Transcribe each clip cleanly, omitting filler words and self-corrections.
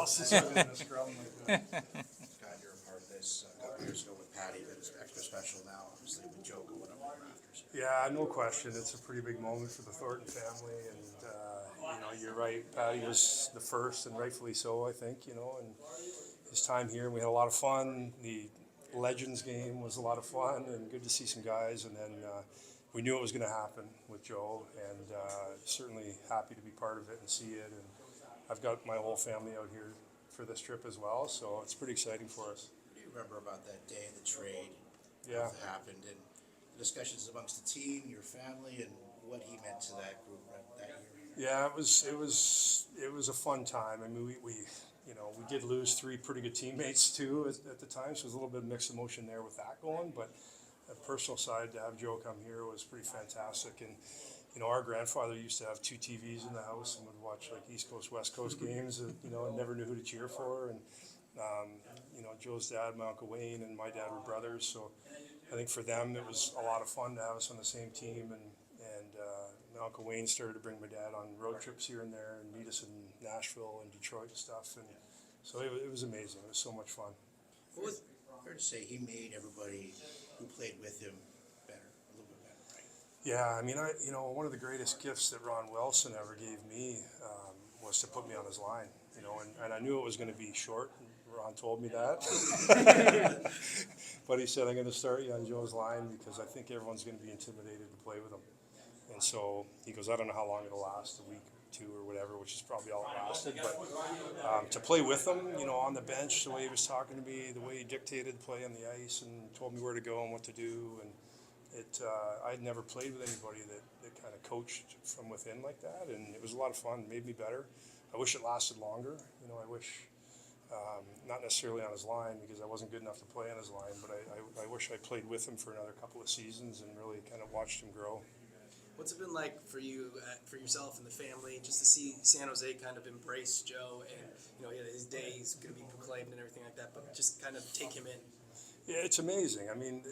else is in a scrum like that. Scott, you're a part of this a couple years ago with Patty, but it's extra special now, obviously, with Joe going up on rafters. Yeah, no question. It's a pretty big moment for the Thornton family, and you're right. Patty was the first, and rightfully so, I think. And his time here, we had a lot of fun. The Legends game was a lot of fun, and good to see some guys. And then we knew it was going to happen with Joe, and certainly happy to be part of it and see it. And I've got my whole family out here for this trip as well, so it's pretty exciting for us. What do you remember about that day of the trade? Yeah. What happened, and the discussions amongst the team, your family, and what he meant to that group that year? Yeah, it was a fun time. I mean, we did lose three pretty good teammates too at the time, so there's a little bit of mixed emotion there with that going. But the personal side, to have Joe come here was pretty fantastic. And our grandfather used to have two TVs in the house and would watch like East Coast, West Coast games. And never knew who to cheer for. And Joe's dad, my Uncle Wayne, and my dad were brothers, so I think for them it was a lot of fun to have us on the same team. And my Uncle Wayne started to bring my dad on road trips here and there and meet us in Nashville and Detroit and stuff. And so it was amazing. It was so much fun. What was fair to say he made everybody who played with him better, a little bit better, right? Yeah, I mean, one of the greatest gifts that Ron Wilson ever gave me was to put me on his line. And I knew it was going to be short. Ron told me that. But he said, I'm going to start you on Joe's line because I think everyone's going to be intimidated to play with him. And so he goes, I don't know how long it'll last, a week, two, or whatever, which is probably all it lasted. But to play with him, on the bench, the way he was talking to me, the way he dictated play on the ice and told me where to go and what to do. And I'd never played with anybody that kind of coached from within like that. And it was a lot of fun, made me better. I wish it lasted longer. I wish, not necessarily on his line because I wasn't good enough to play on his line, but I wish I played with him for another couple of seasons and really kind of watched him grow. What's it been like for you, for yourself and the family, just to see San Jose kind of embrace Joe and, his day is going to be proclaimed and everything like that, but just kind of take him in? Yeah, it's amazing. I mean,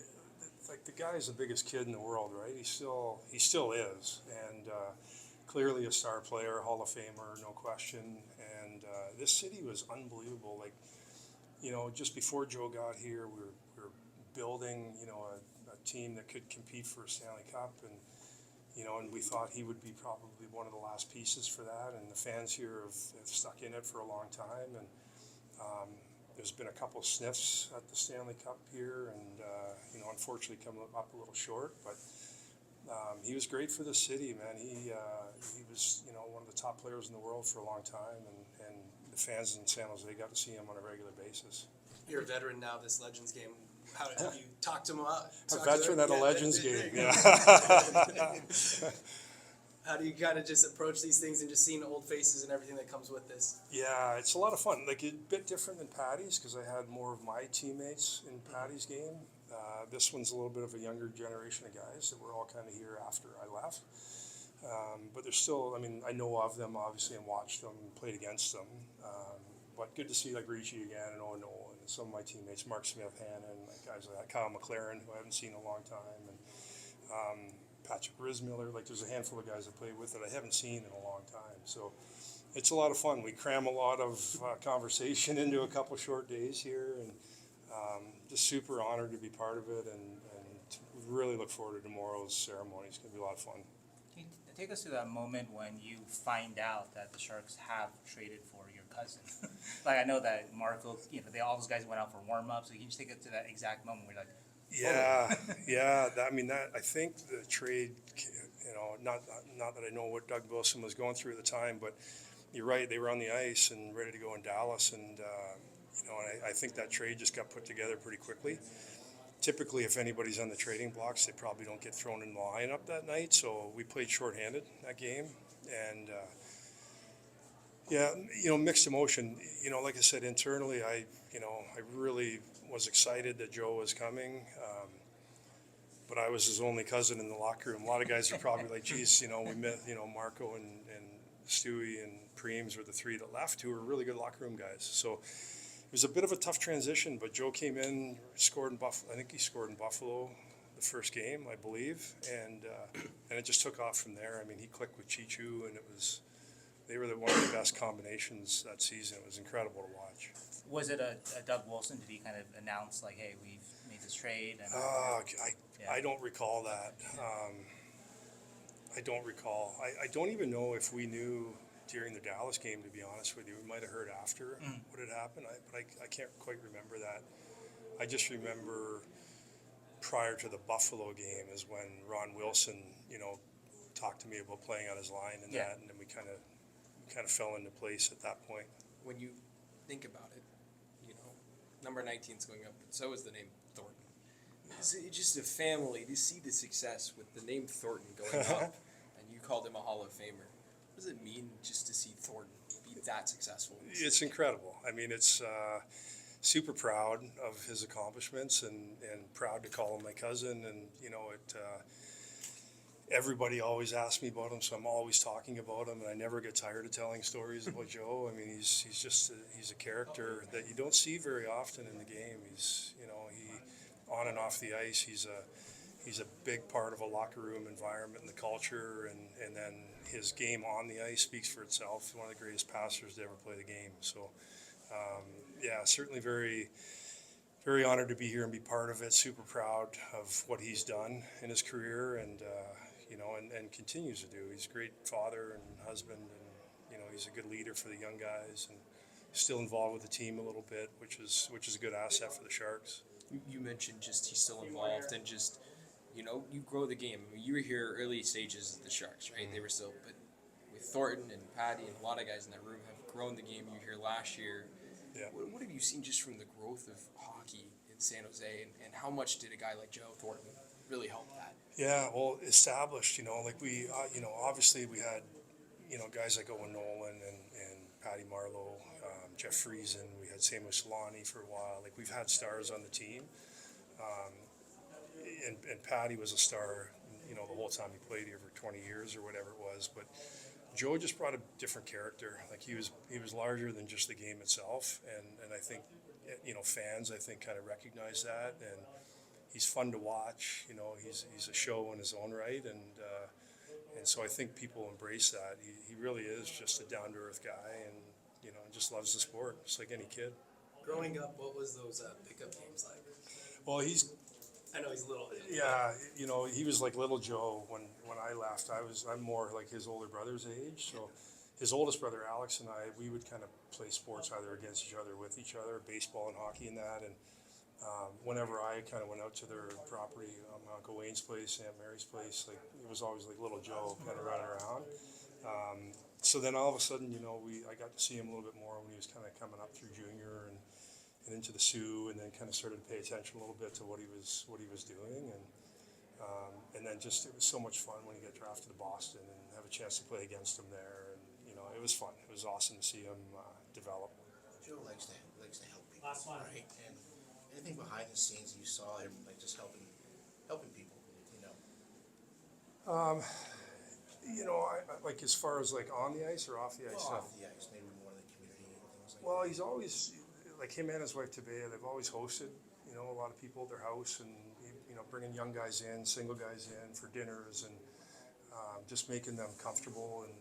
the guy's the biggest kid in the world, right? He still is, and clearly a star player, Hall of Famer, no question. And this city was unbelievable. Like, just before Joe got here, we were building, a team that could compete for a Stanley Cup, and we thought he would be probably one of the last pieces for that. And the fans here have stuck in it for a long time. And there's been a couple sniffs at the Stanley Cup here, and unfortunately come up a little short. But he was great for the city, man. He was one of the top players in the world for a long time, and the fans in San Jose got to see him on a regular basis. You're a veteran now. This Legends game. How did you talk to him about? A veteran at a Legends game, yeah. How do you kind of just approach these things and just seeing old faces and everything that comes with this? Yeah, it's a lot of fun. Like, a bit different than Patty's because I had more of my teammates in Patty's game. This one's a little bit of a younger generation of guys that were all kind of here after I left. But there's still, I know of them, obviously, and watched them and played against them. But good to see, like, Ricci again and Ono and some of my teammates, Mark Smith, Hannon, like guys like that, Kyle McLaren, who I haven't seen in a long time, and Patrick Rismiller. Like, there's a handful of guys I played with that I haven't seen in a long time. So it's a lot of fun. We cram a lot of conversation into a couple short days here, and just super honored to be part of it, and really look forward to tomorrow's ceremony. It's going to be a lot of fun. Can you take us to that moment when you find out that the Sharks have traded for your cousin? Like, I know that Marco, all those guys went out for warm-ups, so can you just take us to that exact moment where you're like, Yeah. I think the trade, not that I know what Doug Wilson was going through at the time, but you're right, they were on the ice and ready to go in Dallas, and I think that trade just got put together pretty quickly. Typically, if anybody's on the trading blocks, they probably don't get thrown in the lineup that night, so we played shorthanded that game, and mixed emotion. Like I said, internally, I really was excited that Joe was coming, but I was his only cousin in the locker room. A lot of guys are probably like, geez, we met, Marco and Stewie and Preems were the three that left, who were really good locker room guys. So it was a bit of a tough transition, but Joe came in, scored in Buffalo. I think he scored in Buffalo the first game, I believe, and it just took off from there. He clicked with Chichu, and it They were one of the best combinations that season. It was incredible to watch. Was it a Doug Wilson? Did he kind of announce like, "Hey, we've made this trade"? And I don't recall that. I don't recall. I don't even know if we knew during the Dallas game, to be honest with you. We might have heard after what had happened, but I can't quite remember that. I just remember prior to the Buffalo game is when Ron Wilson, talked to me about playing on his line and that, and then we kind of fell into place at that point. When you think about it, number 19 is going up, but so is the name Thornton. Is it just a family to see the success with the name Thornton going up, and you called him a Hall of Famer? What does it mean just to see Thornton be that successful? It's incredible. I mean, it's super proud of his accomplishments and proud to call him my cousin. And, everybody always asks me about him, so I'm always talking about him, and I never get tired of telling stories about Joe. I mean, he's just he's a character that you don't see very often in the game. He's, he on and off the ice, he's a big part of a locker room environment and the culture, and then his game on the ice speaks for itself. He's one of the greatest passers to ever play the game. So, certainly very, very honored to be here and be part of it. Super proud of what he's done in his career, and continues to do. He's a great father and husband, and he's a good leader for the young guys, and still involved with the team a little bit, which is a good asset for the Sharks. You mentioned just he's still involved, and just you grow the game. I mean, you were here early stages of the Sharks, right? They were still, but with Thornton and Patty and a lot of guys in that room have grown the game. You were here last year. Yeah. What have you seen just from the growth of hockey in San Jose, and how much did a guy like Joe Thornton really help that? Yeah, well, established, like we, obviously we had, guys like Owen Nolan and Patty Marleau, Jeff Friesen, we had Samu Solani for a while. Like, we've had stars on the team. And Patty was a star, the whole time he played here for 20 years or whatever it was. But Joe just brought a different character. Like, he was larger than just the game itself. And I think, fans, kind of recognize that. And he's fun to watch. He's a show in his own right. And so I think people embrace that. He really is just a down-to-earth guy, and, just loves the sport, just like any kid. Growing up, what was those pickup games like? Well, I know he's little. yeah, he was like little Joe when I left. I'm more like his older brother's age. So his oldest brother, Alex, and I, we would kind of play sports either against each other, with each other, baseball and hockey and that. And whenever I kind of went out to their property, my Uncle Wayne's place, Aunt Mary's place, like, it was always like little Joe kind of running around. So then all of a sudden, I got to see him a little bit more when he was kind of coming up through junior and into the Sioux, and then kind of started to pay attention a little bit to what he was doing, and then just it was so much fun when he got drafted to Boston and have a chance to play against him there, and it was fun. It was awesome to see him develop. Joe likes to help people, right? And anything behind the scenes you saw him like just helping people, I like, as far as like on the ice or off the ice. off the ice, maybe more in the community and things like Well, that. he's always, like, him and his wife Tabea, they've always hosted, a lot of people at their house, and bringing young guys in, single guys in for dinners, and just making them comfortable, and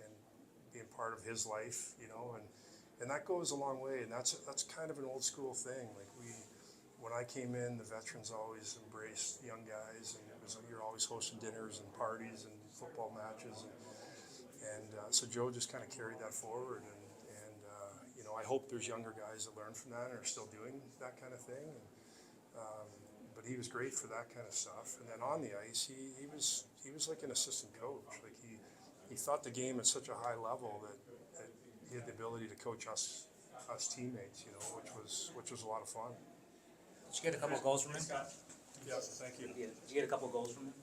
and being part of his life, and that goes a long way, and that's kind of an old school thing. Like, when I came in, the veterans always embraced young guys, and it was like you're always hosting dinners and parties and football matches, and so Joe just kind of carried that forward, and I hope there's younger guys that learn from that and are still doing that kind of thing. But he was great for that kind of stuff. And then on the ice, he was like an assistant coach. Like, he thought the game at such a high level that he had the ability to coach us teammates, which was a lot of fun. Did you get a couple goals from him? Yeah, thank you. Did you get a couple goals from him?